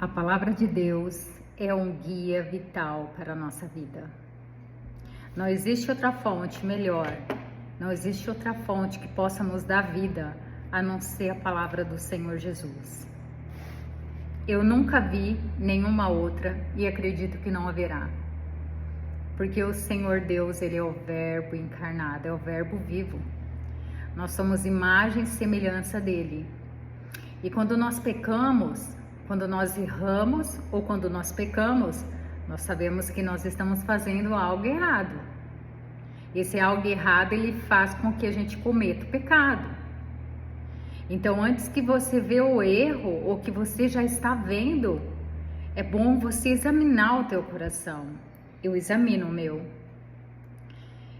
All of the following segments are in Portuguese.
A palavra de Deus é um guia vital para a nossa vida. Não existe outra fonte melhor, não existe outra fonte que possa nos dar vida a não ser a palavra do Senhor Jesus. Eu nunca vi nenhuma outra e acredito que não haverá. Porque o Senhor Deus, Ele é o Verbo encarnado, é o Verbo vivo. Nós somos imagem e semelhança dEle. E quando nós pecamos, quando nós erramos ou quando nós pecamos, nós sabemos que nós estamos fazendo algo errado. Esse algo errado, ele faz com que a gente cometa o pecado. Então, antes que você vê o erro ou que você já está vendo, é bom você examinar o teu coração. Eu examino o meu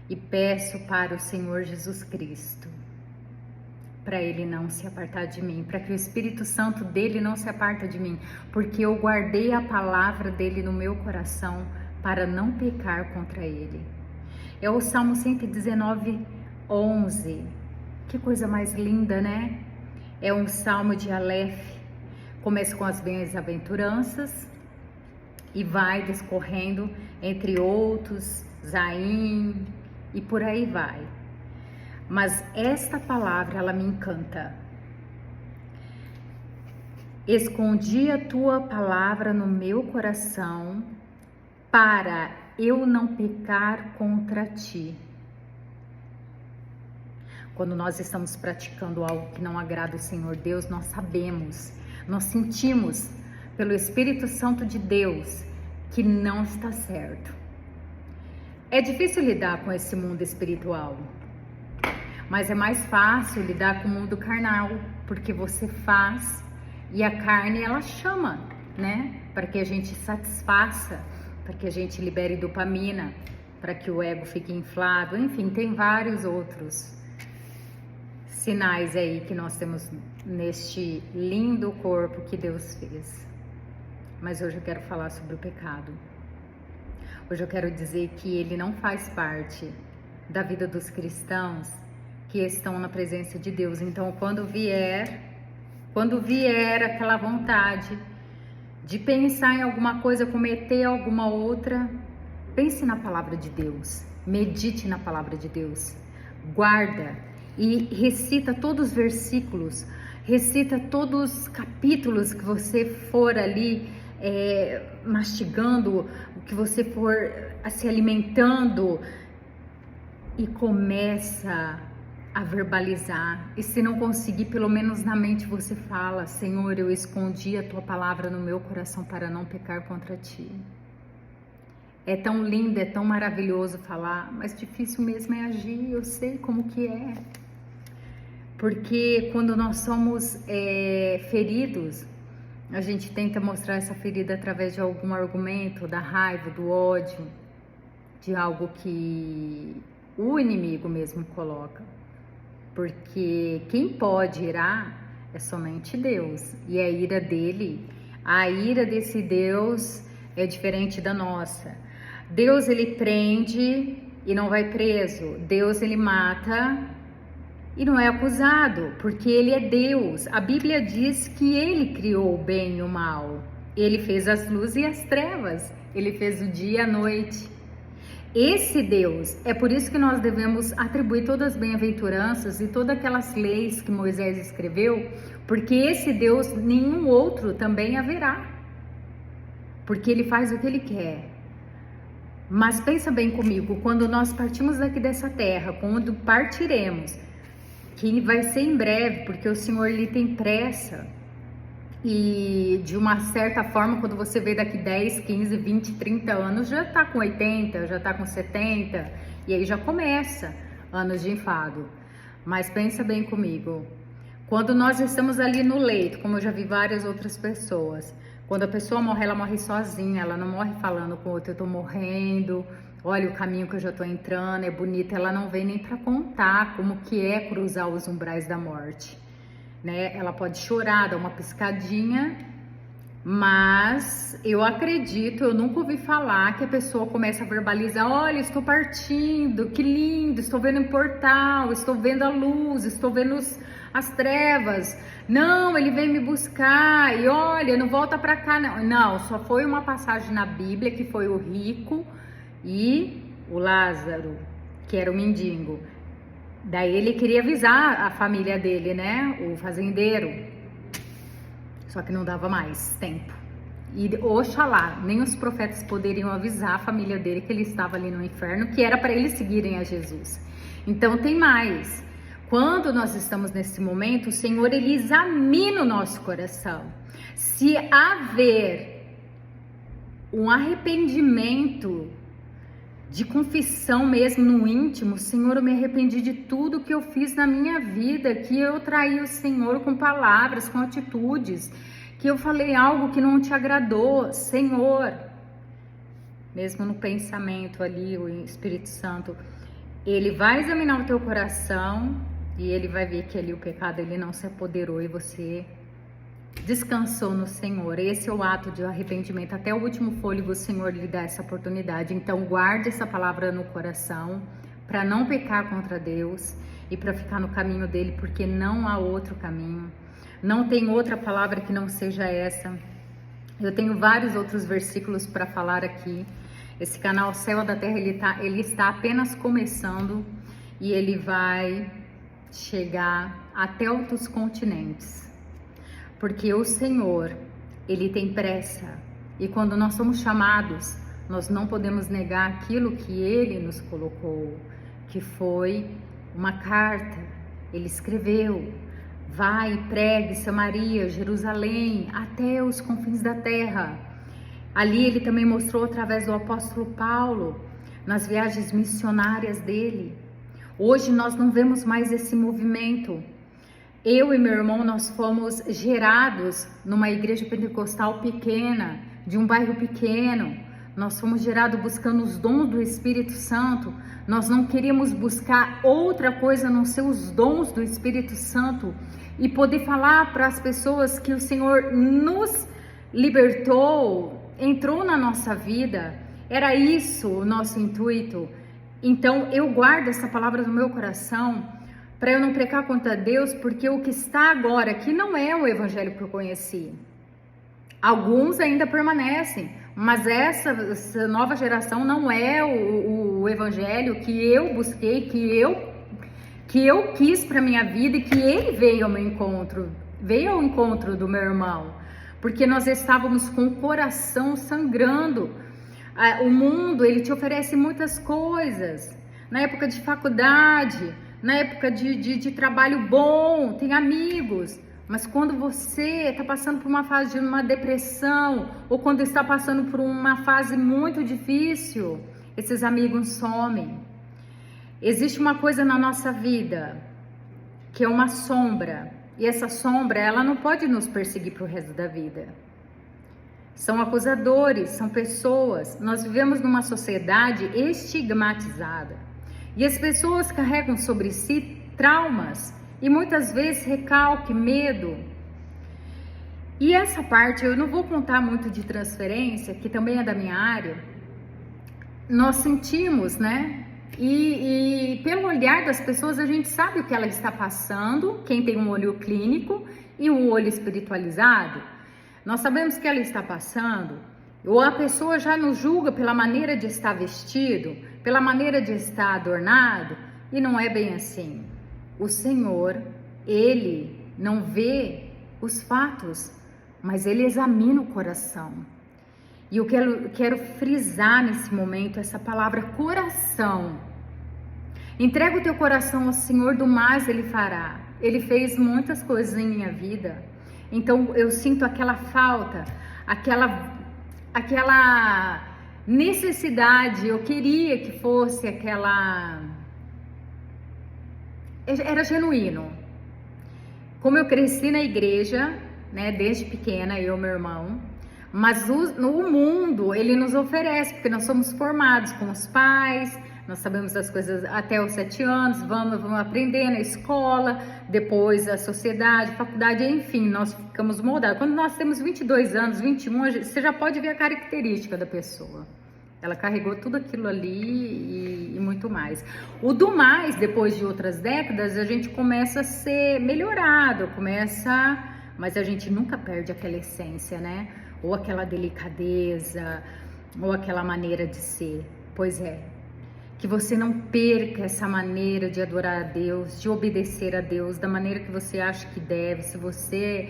e peço para o Senhor Jesus Cristo, para Ele não se apartar de mim, para que o Espírito Santo dele não se aparta de mim, porque eu guardei a palavra dele no meu coração para não pecar contra Ele. É o Salmo 119, 11. Que coisa mais linda, né? É um salmo de Aleph. Começa com as bem-aventuranças e vai discorrendo entre outros, Zaim e por aí vai. Mas esta palavra, ela me encanta. Escondi a tua palavra no meu coração para eu não pecar contra ti. Quando nós estamos praticando algo que não agrada o Senhor Deus, nós sabemos, nós sentimos pelo Espírito Santo de Deus que não está certo. É difícil lidar com esse mundo espiritual, mas é mais fácil lidar com o mundo carnal, porque você faz e a carne ela chama, né? Para que a gente satisfaça, para que a gente libere dopamina, para que o ego fique inflado, enfim, tem vários outros sinais aí que nós temos neste lindo corpo que Deus fez. Mas hoje eu quero falar sobre o pecado. Hoje eu quero dizer que ele não faz parte da vida dos cristãos que estão na presença de Deus. Então, quando vier aquela vontade de pensar em alguma coisa, cometer alguma outra, pense na palavra de Deus, medite na palavra de Deus, guarda e recita todos os versículos, recita todos os capítulos que você for ali mastigando, que você for se alimentando, e começa a verbalizar. E se não conseguir, pelo menos na mente você fala: Senhor, eu escondi a tua palavra no meu coração para não pecar contra ti. É tão lindo, é tão maravilhoso falar, mas difícil mesmo é agir. Eu sei como que é. Porque quando nós somos feridos, a gente tenta mostrar essa ferida através de algum argumento, da raiva, do ódio, de algo que o inimigo mesmo coloca. Porque quem pode irar é somente Deus. E a ira dele, a ira desse Deus é diferente da nossa. Deus, ele prende e não vai preso. Deus, ele mata e não é acusado, porque ele é Deus. A Bíblia diz que ele criou o bem e o mal. Ele fez as luzes e as trevas. Ele fez o dia e a noite. Esse Deus, é por isso que nós devemos atribuir todas as bem-aventuranças e todas aquelas leis que Moisés escreveu, porque esse Deus, nenhum outro também haverá, porque ele faz o que ele quer. Mas pensa bem comigo, quando nós partimos daqui dessa terra, quando partiremos, que vai ser em breve, porque o Senhor, ele tem pressa. E de uma certa forma, quando você vê daqui 10, 15, 20, 30 anos, já tá com 80, já tá com 70, e aí já começa anos de enfado. Mas pensa bem comigo, quando nós estamos ali no leito, como eu já vi várias outras pessoas, quando a pessoa morre, ela morre sozinha, ela não morre falando com o outro: eu tô morrendo, olha o caminho que eu já tô entrando, é bonito. Ela não vem nem para contar como que é cruzar os umbrais da morte. Né? Ela pode chorar, dar uma piscadinha Mas eu acredito, eu nunca ouvi falar que a pessoa começa a verbalizar: olha, estou partindo, que lindo, estou vendo um portal, estou vendo a luz, estou vendo as trevas. Não, ele veio me buscar e olha, não volta para cá. Não. Não, só foi uma passagem na Bíblia que foi o rico e o Lázaro, que era o mendigo. Daí ele queria avisar a família dele, né? O fazendeiro. Só que não dava mais tempo. E oxalá, nem os profetas poderiam avisar a família dele que ele estava ali no inferno, que era para eles seguirem a Jesus. Então tem mais. Quando nós estamos nesse momento, o Senhor, ele examina o nosso coração. Se haver um arrependimento de confissão mesmo no íntimo: Senhor, eu me arrependi de tudo que eu fiz na minha vida, que eu traí o Senhor com palavras, com atitudes, que eu falei algo que não te agradou, Senhor. Mesmo no pensamento ali, o Espírito Santo, ele vai examinar o teu coração e ele vai ver que ali o pecado, ele não se apoderou e você descansou no Senhor. Esse é o ato de arrependimento. Até o último fôlego o Senhor lhe dá essa oportunidade. Então guarde essa palavra no coração para não pecar contra Deus e para ficar no caminho dele, porque não há outro caminho. Não tem outra palavra que não seja essa. Eu tenho vários outros versículos para falar aqui. Esse canal Céu da Terra, ele está apenas começando e ele vai chegar até outros continentes. Porque o Senhor, ele tem pressa. E quando nós somos chamados, nós não podemos negar aquilo que ele nos colocou, que foi uma carta. Ele escreveu: vai, pregue Samaria, Jerusalém, até os confins da terra. Ali ele também mostrou através do apóstolo Paulo, nas viagens missionárias dele. Hoje nós não vemos mais esse movimento. Eu e meu irmão, nós fomos gerados numa igreja pentecostal pequena, de um bairro pequeno. Nós fomos gerados buscando os dons do Espírito Santo. Nós não queríamos buscar outra coisa a não ser os dons do Espírito Santo e poder falar para as pessoas que o Senhor nos libertou, entrou na nossa vida. Era isso o nosso intuito. Então eu guardo essa palavra no meu coração para eu não pecar contra Deus, porque o que está agora aqui não é o evangelho que eu conheci. Alguns ainda permanecem, mas essa nova geração não é o evangelho que eu busquei, que eu quis para minha vida e que ele veio ao meu encontro, veio ao encontro do meu irmão, porque nós estávamos com o coração sangrando. O mundo, ele te oferece muitas coisas. Na época de faculdade, na época de trabalho bom, tem amigos, mas quando você está passando por uma fase de uma depressão, ou quando está passando por uma fase muito difícil, esses amigos somem. Existe uma coisa na nossa vida, que é uma sombra, e essa sombra, ela não pode nos perseguir para o resto da vida. São acusadores, são pessoas. Nós vivemos numa sociedade estigmatizada. E as pessoas carregam sobre si traumas e muitas vezes recalque, medo. E essa parte, eu não vou contar muito de transferência, que também é da minha área. Nós sentimos, né? E pelo olhar das pessoas, a gente sabe o que ela está passando, quem tem um olho clínico e um olho espiritualizado. Nós sabemos que ela está passando, ou a pessoa já nos julga pela maneira de estar vestido, pela maneira de estar adornado, e não é bem assim. O Senhor, ele não vê os fatos, mas ele examina o coração. E eu quero frisar nesse momento essa palavra coração. Entrega o teu coração ao Senhor, do mais ele fará. Ele fez muitas coisas em minha vida. Então eu sinto aquela falta, aquela necessidade, eu queria que fosse aquela... Era genuíno. Como eu cresci na igreja, né, desde pequena, eu e meu irmão, mas no mundo ele nos oferece, porque nós somos formados com os pais, Nós sabemos das coisas até os 7 anos, vamos aprender na escola, depois a sociedade, faculdade, enfim, nós ficamos moldados. Quando nós temos 22 anos, 21, você já pode ver a característica da pessoa. Ela carregou tudo aquilo ali e muito mais. O do mais, depois de outras décadas, a gente começa a ser melhorado, mas a gente nunca perde aquela essência, né? Ou aquela delicadeza, ou aquela maneira de ser. Pois é, que você não perca essa maneira de adorar a Deus, de obedecer a Deus da maneira que você acha que deve. Se você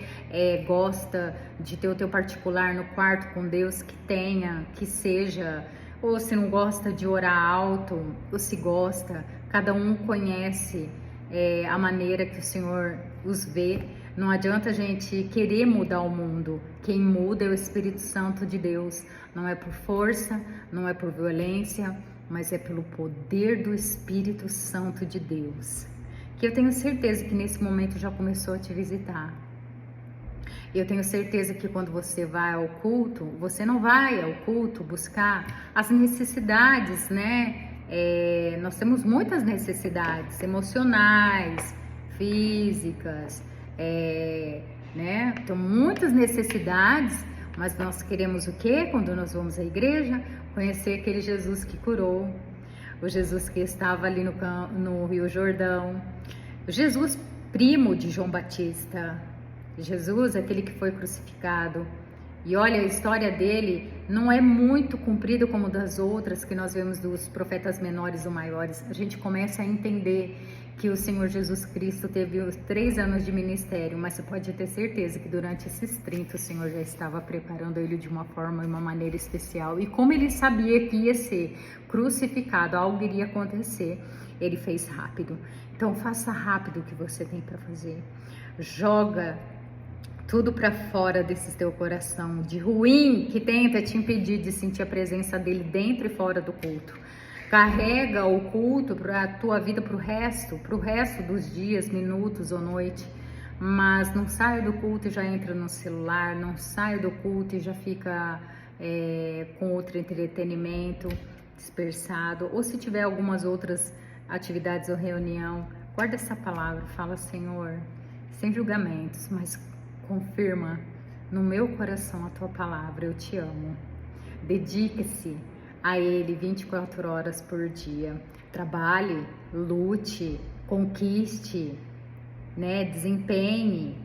gosta de ter o teu particular no quarto com Deus, que tenha, que seja. Ou se não gosta de orar alto, ou se gosta, cada um conhece a maneira que o Senhor os vê. Não adianta a gente querer mudar o mundo. Quem muda é o Espírito Santo de Deus. Não é por força, não é por violência, mas é pelo poder do Espírito Santo de Deus. Que eu tenho certeza que nesse momento já começou a te visitar. Eu tenho certeza que quando você vai ao culto, você não vai ao culto buscar as necessidades, né? Nós temos muitas necessidades emocionais, físicas, né? Então, muitas necessidades, mas nós queremos o quê? Quando nós vamos à igreja, conhecer aquele Jesus que curou, o Jesus que estava ali no Rio Jordão, o Jesus primo de João Batista, Jesus, aquele que foi crucificado. E olha, a história dele não é muito comprida como das outras que nós vemos dos profetas menores ou maiores. A gente começa a entender que o Senhor Jesus Cristo teve os 3 anos de ministério, mas você pode ter certeza que durante esses 30 o Senhor já estava preparando ele de uma forma e uma maneira especial. E como ele sabia que ia ser crucificado, algo iria acontecer, ele fez rápido. Então faça rápido o que você tem para fazer. Joga tudo para fora desse teu coração de ruim que tenta te impedir de sentir a presença dele dentro e fora do culto. Carrega o culto para a tua vida pro resto dos dias, minutos ou noite. Mas não saia do culto e já entra no celular, não saia do culto e já fica com outro entretenimento dispersado. Ou se tiver algumas outras atividades ou reunião, guarda essa palavra, fala: Senhor, sem julgamentos, mas confirma no meu coração a tua palavra, eu te amo. Dedique-se a Ele 24 horas por dia. Trabalhe, lute, conquiste, né? Desempenhe,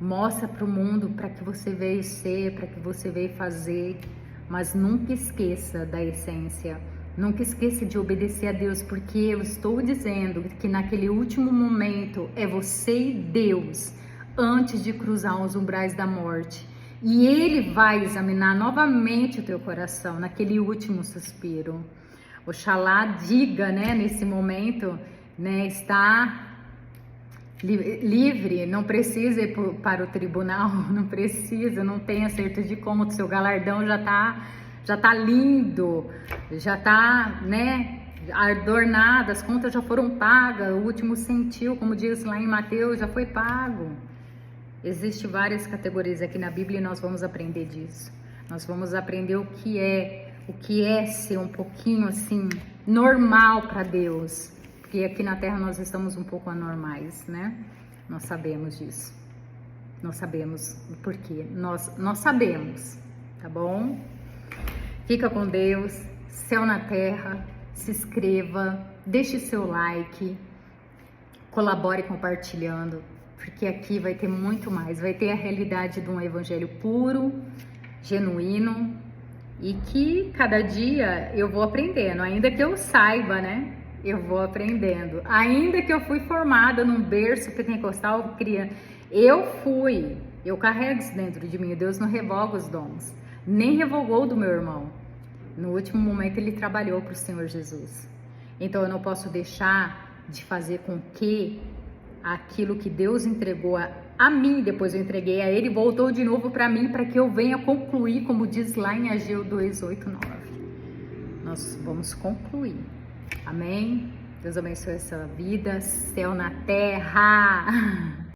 mostra para o mundo para que você veio ser, para que você veio fazer, mas nunca esqueça da essência. Nunca esqueça de obedecer a Deus, porque eu estou dizendo que naquele último momento é você e Deus antes de cruzar os umbrais da morte. E Ele vai examinar novamente o teu coração naquele último suspiro. Oxalá diga, né, nesse momento, né, está livre, não precisa ir para o tribunal, não precisa, não tem acerto de como, o seu galardão já tá lindo, já tá, né, adornado, as contas já foram pagas, o último centil, como diz lá em Mateus, já foi pago. Existem várias categorias aqui na Bíblia e nós vamos aprender disso. Nós vamos aprender o que é ser um pouquinho assim, normal para Deus. Porque aqui na Terra nós estamos um pouco anormais, né? Nós sabemos disso. Nós sabemos o porquê. Nós sabemos, tá bom? Fica com Deus, céu na terra, se inscreva, deixe seu like, colabore compartilhando, porque aqui vai ter muito mais, vai ter a realidade de um evangelho puro, genuíno, e que cada dia eu vou aprendendo, ainda que eu saiba, né? Eu vou aprendendo, ainda que eu fui formada num berço pentecostal, eu carrego isso dentro de mim. Deus não revoga os dons, nem revogou do meu irmão. No último momento ele trabalhou para o Senhor Jesus. Então eu não posso deixar de fazer com que aquilo que Deus entregou a mim, depois eu entreguei a ele, voltou de novo para mim, para que eu venha concluir, como diz lá em Ageu 2:8-9. Nós vamos concluir. Amém? Deus abençoe essa vida, céu na terra.